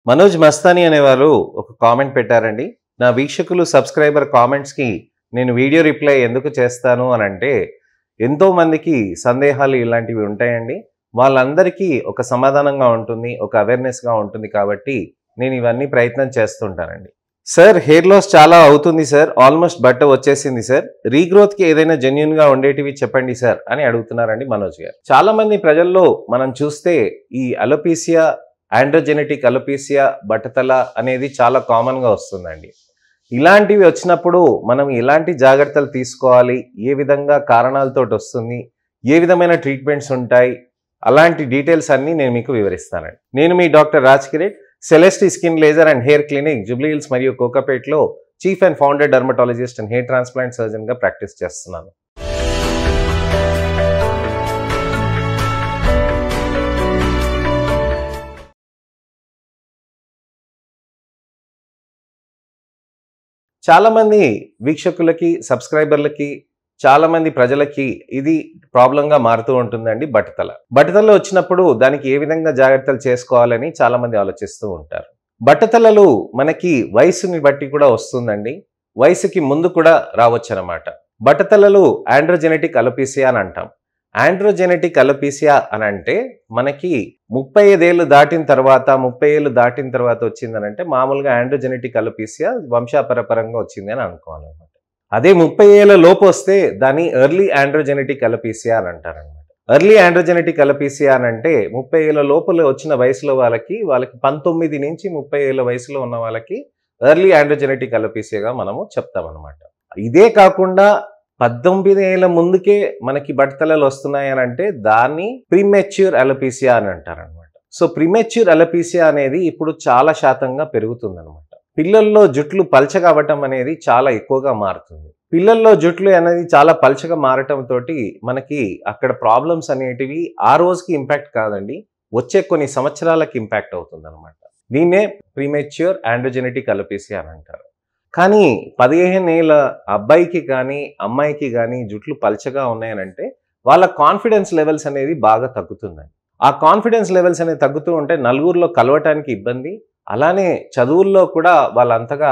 మనోజ్ మస్తాని అనేవారు ఒక కామెంట్ పెట్టారండి. నా వీక్షకులు సబ్స్క్రైబర్ కామెంట్స్‌కి నేను వీడియో రిప్లై ఎందుకు చేస్తాను అనంటే, ఎంతో మందికి సందేహాలు ఇలాంటివి ఉంటాయండి. వాళ్ళందరికీ ఒక సమాధానంగా ఉంటుంది, ఒక అవేర్‌నెస్‌గా ఉంటుంది కాబట్టి నేను ఇవన్నీ ప్రయత్నం చేస్తుంటానండి. సార్ హెయిర్ లాస్ చాలా అవుతుంది సార్. ఆల్మోస్ట్ బట్ట వచ్చేసింది సార్. రీగ్రోత్‌కి ఏదైనా జెన్యూన్‌గా ఉండేటివి చెప్పండి సార్ అని అడుగుతున్నారండి మనోజ్ గారు. చాలా మంది ప్రజల్లో మనం చూస్తే ఈ అలోపీసియా, ఆండ్రోజెనెటిక్ అలోపీసియా, బట్టతల అనేది చాలా కామన్‌గా వస్తుందండి. ఇలాంటివి వచ్చినప్పుడు మనం ఎలాంటి జాగ్రత్తలు తీసుకోవాలి? ఏ విధంగా కారణాలతోటి వస్తుంది? ఏ విధమైన ట్రీట్మెంట్స్ ఉంటాయి? అలాంటి డీటెయిల్స్ అన్నీ నేను మీకు వివరిస్తానండి. నేను మీ doctor Raj Kireet, Celesti skin laser and hair clinic, Jubilee Hills మరియు కోకాపేట్లో chief and founder dermatologist and hair transplant సర్జన్‌గా ప్రాక్టీస్ చేస్తున్నాను. చాలామంది వీక్షకులకి, సబ్స్క్రైబర్లకి, చాలామంది ప్రజలకి ఇది ప్రాబ్లంగా మారుతూ ఉంటుందండి బట్టతల. బట్టతల వచ్చినప్పుడు దానికి ఏ విధంగా జాగ్రత్తలు చేసుకోవాలని చాలామంది ఆలోచిస్తూ ఉంటారు. బట్టతలలు మనకి వయసుని బట్టి కూడా వస్తుందండి. వయసుకి ముందు కూడా రావచ్చనమాట. బట్టతలలు ఆండ్రోజెనెటిక్ అలోపీసియా అని అంటాం. ఆండ్రోజెనెటిక్ అలోపీసియా అని అంటే మనకి 35 ఏళ్ళు దాటిన తర్వాత, 30 ఏళ్ళు దాటిన తర్వాత వచ్చిందనంటే మామూలుగా ఆండ్రోజెనెటిక్ అలోపీసియా వంశాపరపరంగా వచ్చింది అని అనుకోవాలన్నమాట. అదే 30 ఏళ్ళ లోపు వస్తే దాన్ని ఎర్లీ ఆండ్రోజెనెటిక్ అలోపీసియా అని అంటారనమాట. ఎర్లీ ఆండ్రోజెనెటిక్ అలోపీసియా అని అంటే 30 ఏళ్ళ లోపల వచ్చిన వయసులో వాళ్ళకి 19 నుంచి 30 ఏళ్ళ వయసులో ఉన్న వాళ్ళకి ఎర్లీ ఆండ్రోజెనెటిక్ అలోపీసియాగా మనము చెప్తామన్నమాట. ఇదే కాకుండా 18 ఏళ్ళ ముందుకే మనకి బట్టతలలు వస్తున్నాయి అని అంటే దాన్ని ప్రీమెచ్యూర్ అలోపీసియా అని అంటారనమాట. సో ప్రీమెచ్యూర్ అలోపీసియా అనేది ఇప్పుడు చాలా శాతంగా పెరుగుతుందనమాట. పిల్లల్లో జుట్లు పల్చగా అవ్వటం అనేది చాలా ఎక్కువగా మారుతుంది. పిల్లల్లో జుట్లు అనేది చాలా పల్చగా మారటం తోటి మనకి అక్కడ ప్రాబ్లమ్స్ అనేటివి ఆ రోజుకి ఇంపాక్ట్ కాదండి, వచ్చే కొన్ని సంవత్సరాలకి ఇంపాక్ట్ అవుతుంది అనమాట. దీన్నే ప్రీమెచ్యూర్ ఆండ్రోజెనెటిక్ అలోపీసియా అని అంటారు. కానీ 15 ఏళ్ళ అబ్బాయికి కానీ అమ్మాయికి కానీ జుట్లు పల్చగా ఉన్నాయనంటే వాళ్ళ కాన్ఫిడెన్స్ లెవెల్స్ అనేది బాగా తగ్గుతుందండి. ఆ కాన్ఫిడెన్స్ లెవెల్స్ అనేది తగ్గుతూ ఉంటే నలుగురిలో కలవటానికి ఇబ్బంది, అలానే చదువుల్లో కూడా వాళ్ళంతగా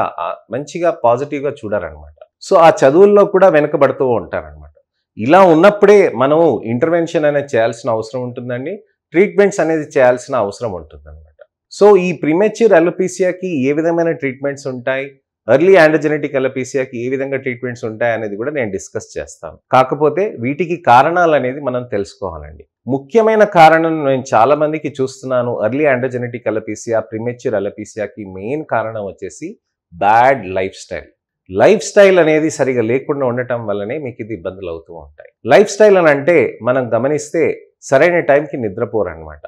మంచిగా పాజిటివ్గా చూడరనమాట. సో ఆ చదువుల్లో కూడా వెనుకబడుతూ ఉంటారనమాట. ఇలా ఉన్నప్పుడే మనం ఇంటర్వెన్షన్ అనేది చేయాల్సిన అవసరం ఉంటుందండి, ట్రీట్మెంట్స్ అనేది చేయాల్సిన అవసరం ఉంటుందన్నమాట. సో ఈ ప్రీమెచ్యూర్ అలోపీసియాకి ఏ విధమైన ట్రీట్మెంట్స్ ఉంటాయి, ఎర్లీ ఆండ్రోజెనెటిక్ అలోపీసియాకి ఏ విధంగా ట్రీట్మెంట్స్ ఉంటాయి అనేది కూడా నేను డిస్కస్ చేస్తాను. కాకపోతే వీటికి కారణాలు అనేది మనం తెలుసుకోవాలండి. ముఖ్యమైన కారణం నేను చాలా మందికి చూస్తున్నాను, ఎర్లీ ఆండ్రోజెనెటిక్ అలోపీసియా, ప్రీమెచ్యూర్ అలోపీసియాకి మెయిన్ కారణం వచ్చేసి bad life style. Life style అనేది సరిగా లేకుండా ఉండటం వల్లనే మీకు ఇది ఇబ్బందులు అవుతూ ఉంటాయి. లైఫ్ స్టైల్ అని అంటే మనం గమనిస్తే సరైన టైంకి నిద్రపోరనమాట.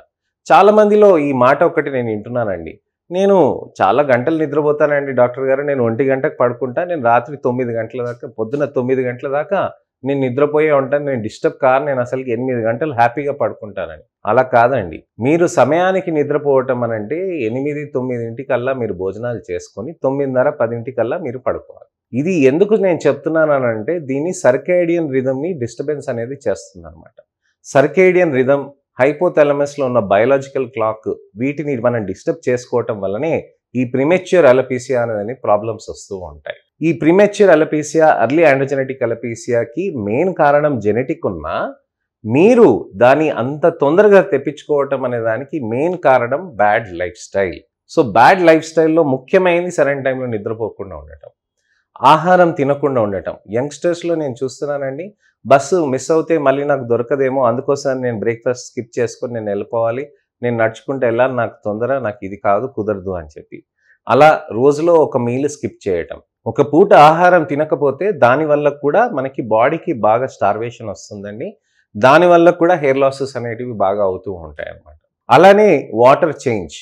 చాలా మందిలో ఈ మాట ఒకటి నేను వింటున్నానండి, నేను చాలా గంటలు నిద్రపోతానండి డాక్టర్ గారు, నేను 1 గంటకు పడుకుంటా, నేను రాత్రి 9 గంటల దాకా, పొద్దున 9 గంటల దాకా నేను నిద్రపోయే ఉంటాను, నేను డిస్టర్బ్ కాను, నేను అసలుకి 8 గంటలు హ్యాపీగా పడుకుంటానని. అలా కాదండి. మీరు సమయానికి నిద్రపోవటం అనంటే 8, 9 మీరు భోజనాలు చేసుకొని 9:30, 10 మీరు పడుకోవాలి. ఇది ఎందుకు నేను చెప్తున్నానంటే దీన్ని సర్కేడియన్ రిథమ్ని డిస్టర్బెన్స్ అనేది చేస్తుంది అనమాట. సర్కేడియన్ రిథమ్, హైపోథాలమస్లో ఉన్న బయోలాజికల్ క్లాక్, వీటిని మనం డిస్టర్బ్ చేసుకోవటం వల్లనే ఈ ప్రీమెచ్యూర్ అలోపీసియా అనేది ప్రాబ్లమ్స్ వస్తూ ఉంటాయి. ఈ ప్రీమెచ్యూర్ అలోపీసియా, ఎర్లీ ఆండ్రోజెనెటిక్ అలోపీసియాకి మెయిన్ కారణం జెనెటిక్ ఉన్నా మీరు దాన్ని అంత తొందరగా తెప్పించుకోవటం అనే దానికి మెయిన్ కారణం bad life style. So bad life స్టైల్లో ముఖ్యమైనది సరైన టైంలో నిద్రపోకుండా ఉండటం, ఆహారం తినకుండా ఉండటం. యంగ్స్టర్స్లో నేను చూస్తున్నానండి, బస్సు మిస్ అవుతే మళ్ళీ నాకు దొరకదేమో, అందుకోసం నేను బ్రేక్ఫాస్ట్ స్కిప్ చేసుకొని నేను వెళ్ళిపోవాలి, నేను నడుచుకుంటూ వెళ్ళాలి, నాకు తొందర, నాకు ఇది కాదు, కుదరదు అని చెప్పి అలా రోజులో ఒక మీల్ స్కిప్ చేయటం. ఒక పూట ఆహారం తినకపోతే దానివల్ల కూడా మనకి బాడీకి బాగా స్టార్వేషన్ వస్తుందండి. దానివల్ల కూడా హెయిర్ లాసెస్ అనేటివి బాగా అవుతూ ఉంటాయి అన్నమాట. అలానే వాటర్ చేంజ్.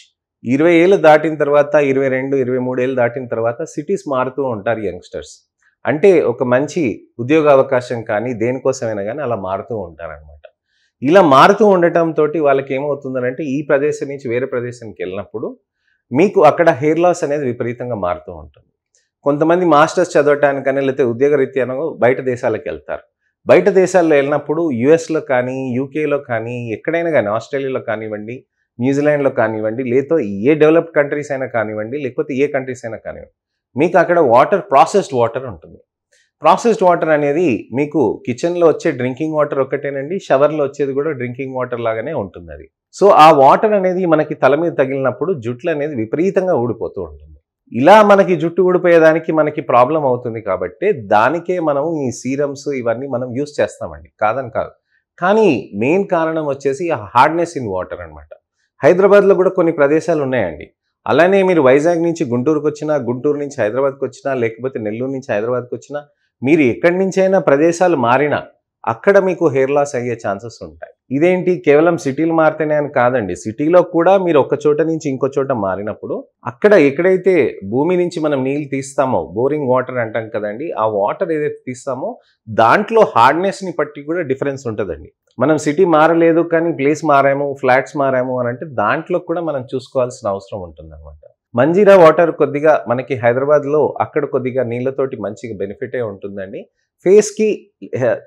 20 ఏళ్ళు దాటిన తర్వాత, 22, 23 ఏళ్ళు దాటిన తర్వాత సిటీస్ మారుతూ ఉంటారు యంగ్స్టర్స్. అంటే ఒక మంచి ఉద్యోగ అవకాశం కానీ దేనికోసమైనా కానీ అలా మారుతూ ఉంటారనమాట. ఇలా మారుతూ ఉండటంతో వాళ్ళకి ఏమవుతుందనంటే ఈ ప్రదేశం నుంచి వేరే ప్రదేశానికి వెళ్ళినప్పుడు మీకు అక్కడ హెయిర్ లాస్ అనేది విపరీతంగా మారుతూ ఉంటుంది. కొంతమంది మాస్టర్స్ చదవటానికని లేకపోతే ఉద్యోగరీత్యానో బయట దేశాలకు వెళ్తారు. బయట దేశాల్లో వెళ్ళినప్పుడు యుఎస్లో కానీ, యూకేలో కానీ, ఎక్కడైనా కానీ, ఆస్ట్రేలియాలో కానివ్వండి, న్యూజిలాండ్లో కానివ్వండి, లేతో ఏ డెవలప్డ్ కంట్రీస్ అయినా కానివ్వండి, లేకపోతే ఏ కంట్రీస్ అయినా కానివ్వండి, మీకు అక్కడ వాటర్ ప్రాసెస్డ్ వాటర్ ఉంటుంది. ప్రాసెస్డ్ వాటర్ అనేది మీకు కిచెన్లో వచ్చే డ్రింకింగ్ వాటర్ ఒక్కటేనండి, షవర్లో వచ్చేది కూడా డ్రింకింగ్ వాటర్ లాగానే ఉంటుంది అది. సో ఆ వాటర్ అనేది మనకి తల మీద తగిలినప్పుడు జుట్లు అనేది విపరీతంగా ఊడిపోతూ ఉంటుంది. ఇలా మనకి జుట్టు ఊడిపోయేదానికి మనకి ప్రాబ్లం అవుతుంది కాబట్టి దానికే మనం ఈ సీరమ్స్ ఇవన్నీ మనం యూస్ చేస్తామండి, కాదని కాదు. కానీ మెయిన్ కారణం వచ్చేసి హార్డ్నెస్ ఇన్ వాటర్ అనమాట. హైదరాబాద్లో కూడా కొన్ని ప్రదేశాలు ఉన్నాయండి. అలానే మీరు వైజాగ్ నుంచి గుంటూరుకు వచ్చినా, గుంటూరు నుంచి హైదరాబాద్కి వచ్చినా, లేకపోతే నెల్లూరు నుంచి హైదరాబాద్కి వచ్చినా, మీరు ఎక్కడి నుంచైనా ప్రదేశాలు మారినా అక్కడ మీకు హెయిర్ లాస్ అయ్యే ఛాన్సెస్ ఉంటాయి. ఇదేంటి కేవలం సిటీలు మారితేనే అని కాదండి, సిటీలో కూడా మీరు ఒక చోట నుంచి ఇంకో చోట మారినప్పుడు అక్కడ ఎక్కడైతే భూమి నుంచి మనం నీళ్ళు తీస్తామో, బోరింగ్ వాటర్ అంటాం కదండి, ఆ వాటర్ ఏదైతే తీస్తామో దాంట్లో హార్డ్నెస్ని బట్టి కూడా డిఫరెన్స్ ఉంటుందండి. మనం సిటీ మారలేదు కానీ ప్లేస్ మారాము, ఫ్లాట్స్ మారాము అని అంటే దాంట్లో కూడా మనం చూసుకోవాల్సిన అవసరం ఉంటుంది అనమాట. మంజీరా వాటర్ కొద్దిగా మనకి హైదరాబాద్లో అక్కడ కొద్దిగా నీళ్ళతోటి మంచిగా బెనిఫిటే ఉంటుందండి. ఫేస్కి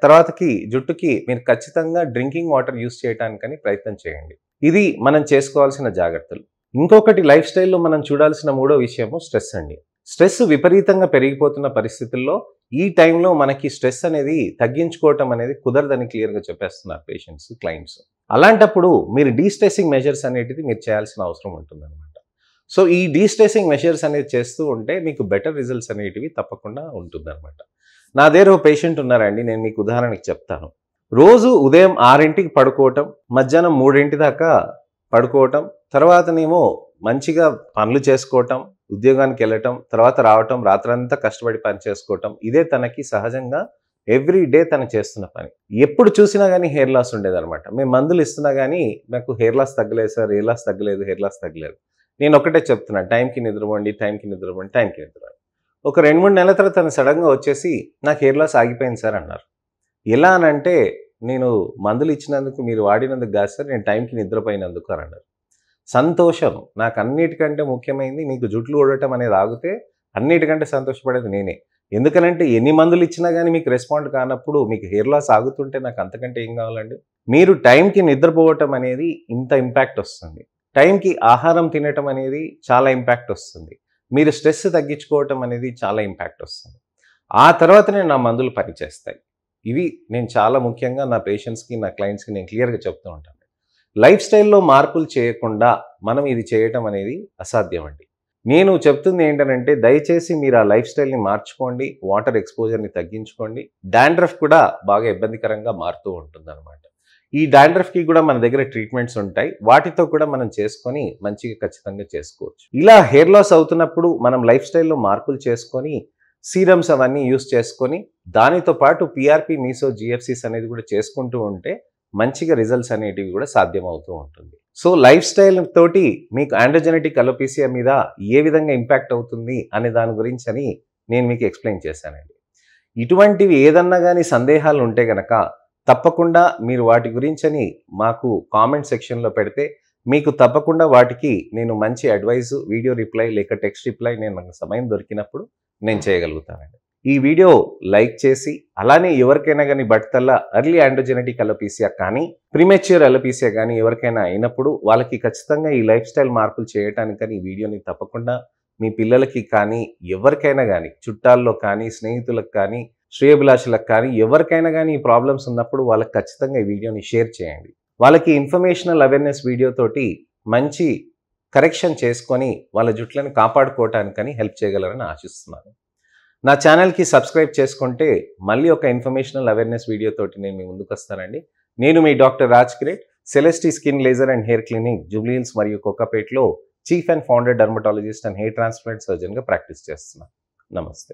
తర్వాతకి జుట్టుకి మీరు ఖచ్చితంగా డ్రింకింగ్ వాటర్ యూస్ చేయడానికని ప్రయత్నం చేయండి. ఇది మనం చేసుకోవాల్సిన జాగ్రత్తలు. ఇంకొకటి లైఫ్ స్టైల్లో మనం చూడాల్సిన మూడో విషయము స్ట్రెస్ అండి. స్ట్రెస్ విపరీతంగా పెరిగిపోతున్న పరిస్థితుల్లో ఈ టైంలో మనకి స్ట్రెస్ అనేది తగ్గించుకోవటం అనేది కుదరదని క్లియర్గా చెప్పేస్తున్నారు పేషెంట్స్, క్లయింట్స్. అలాంటప్పుడు మీరు డీస్ట్రెసింగ్ మెజర్స్ అనేటిది మీరు చేయాల్సిన అవసరం ఉంటుందన్నమాట. సో ఈ డీస్ట్రెసింగ్ మెజర్స్ అనేది చేస్తూ ఉంటే మీకు బెటర్ రిజల్ట్స్ అనేటివి తప్పకుండా ఉంటుందన్నమాట. నా దగ్గర ఒక పేషెంట్ ఉన్నారండి, నేను మీకు ఉదాహరణకి చెప్తాను. రోజు ఉదయం 6ంటికి పడుకోవటం, మధ్యాహ్నం 3 దాకా పడుకోవటం, తర్వాతనేమో మంచిగా పనులు చేసుకోవటం, ఉద్యోగానికి వెళ్ళటం, తర్వాత రావటం, రాత్రంతా కష్టపడి పని చేసుకోవటం, ఇదే తనకి సహజంగా ఎవ్రీ డే తను చేస్తున్న పని. ఎప్పుడు చూసినా కానీ హెయిర్ లాస్ ఉండేదన్నమాట. మేము మందులు ఇస్తున్నా కానీ నాకు హెయిర్ లాస్ తగ్గలేదు సార్, హెయిర్ లాస్ తగ్గలేదు, హెయిర్ లాస్ తగ్గలేదు. నేను ఒకటే చెప్తున్నాను, టైంకి నిద్రపోండి, టైంకి నిద్రపోండి, టైంకి నిద్రపోండి. ఒక 2-3 నెలల తర్వాత తను సడన్గా వచ్చేసి నాకు హెయిర్ లాస్ ఆగిపోయింది సార్ అన్నారు. ఎలా అనంటే, నేను మందులు ఇచ్చినందుకు, మీరు వాడినందుకు కాదు సార్, నేను టైంకి నిద్రపోయినందుకు అని అన్నారు. సంతోషం. నాకు అన్నిటికంటే ముఖ్యమైనది మీకు జుట్లు ఊడటం అనేది ఆగితే అన్నిటికంటే సంతోషపడేది నేనే. ఎందుకనంటే ఎన్ని మందులు ఇచ్చినా కానీ మీకు రెస్పాండ్ కానప్పుడు, మీకు హెయిర్ లాస్ ఆగుతుంటే నాకు అంతకంటే ఏం కావాలండి. మీరు టైంకి నిద్రపోవటం అనేది ఇంత ఇంపాక్ట్ వస్తుంది. టైంకి ఆహారం తినటం అనేది చాలా ఇంపాక్ట్ వస్తుంది. మీరు స్ట్రెస్ తగ్గించుకోవటం అనేది చాలా ఇంపాక్ట్ వస్తుంది. ఆ తర్వాతనే నా మందులు పనిచేస్తాయి. ఇవి నేను చాలా ముఖ్యంగా నా పేషెంట్స్కి, నా క్లయింట్స్కి నేను క్లియర్గా చెప్తూ ఉంటాను. లైఫ్ స్టైల్లో మార్పులు చేయకుండా మనం ఇది చేయటం అనేది అసాధ్యం అండి. నేను చెప్తుంది ఏంటంటే, దయచేసి మీరు ఆ లైఫ్ స్టైల్ని మార్చుకోండి, వాటర్ ఎక్స్పోజర్ని తగ్గించుకోండి. డాండ్రఫ్ కూడా బాగా ఇబ్బందికరంగా మారుతూ ఉంటుందన్నమాట. ఈ డాండ్రఫ్కి కూడా మన దగ్గర ట్రీట్మెంట్స్ ఉంటాయి, వాటితో కూడా మనం చేసుకొని మంచిగా ఖచ్చితంగా చేసుకోవచ్చు. ఇలా హెయిర్ లాస్ అవుతున్నప్పుడు మనం లైఫ్ స్టైల్లో మార్పులు చేసుకొని సీరమ్స్ అవన్నీ యూస్ చేసుకొని దానితో పాటు పిఆర్పి, మీసో, జిఎఫ్సిస్ అనేది కూడా చేసుకుంటూ ఉంటే మంచిగా రిజల్ట్స్ అనేటివి కూడా సాధ్యమవుతూ ఉంటుంది. సో లైఫ్ స్టైల్ తోటి మీకు ఆండ్రోజెనెటిక్ అలోపేసియా మీద ఏ విధంగా ఇంపాక్ట్ అవుతుంది అనే దాని గురించి అని నేను మీకు ఎక్స్ప్లెయిన్ చేశానండి. ఇటువంటివి ఏదన్నా కానీ సందేహాలు ఉంటే గనక తప్పకుండా మీరు వాటి గురించని మాకు కామెంట్ సెక్షన్లో పెడితే మీకు తప్పకుండా వాటికి నేను మంచి అడ్వైజు, వీడియో రిప్లై లేక టెక్స్ట్ రిప్లై నేను నాకు సమయం దొరికినప్పుడు నేను చేయగలుగుతానండి. ఈ వీడియో లైక్ చేసి, అలానే ఎవరికైనా కానీ బట్టతల ఎర్లీ ఆండ్రోజెనెటిక్ అలోపేసియా కానీ ప్రీమెచ్యూర్ అలోపేసియా కానీ ఎవరికైనా అయినప్పుడు వాళ్ళకి ఖచ్చితంగా ఈ లైఫ్ స్టైల్ మార్పులు చేయడానికని ఈ వీడియోని తప్పకుండా మీ పిల్లలకి కానీ ఎవరికైనా కానీ, చుట్టాల్లో కానీ, స్నేహితులకు కానీ, శ్రేయోభిలాషులకు కానీ ఎవరికైనా కానీ ఈ ప్రాబ్లమ్స్ ఉన్నప్పుడు వాళ్ళకి ఖచ్చితంగా ఈ వీడియోని షేర్ చేయండి. వాళ్ళకి ఇన్ఫర్మేషనల్ అవేర్నెస్ వీడియోతోటి మంచి కరెక్షన్ చేసుకొని వాళ్ళ జుట్లను కాపాడుకోవటానికని హెల్ప్ చేయగలరని ఆశిస్తున్నాను. నా ఛానల్కి సబ్స్క్రైబ్ చేసుకుంటే మళ్ళీ ఒక ఇన్ఫర్మేషనల్ అవేర్నెస్ వీడియోతోటి నేను మీ ముందుకు వస్తానండి. నేను మీ doctor Raj Kireet, Celesti skin laser and hair clinic, Jubilee Hills మరియు కోకాపేట్లో chief and founder dermatologist and hair transplant సర్జన్గా ప్రాక్టీస్ చేస్తున్నాను. నమస్తే.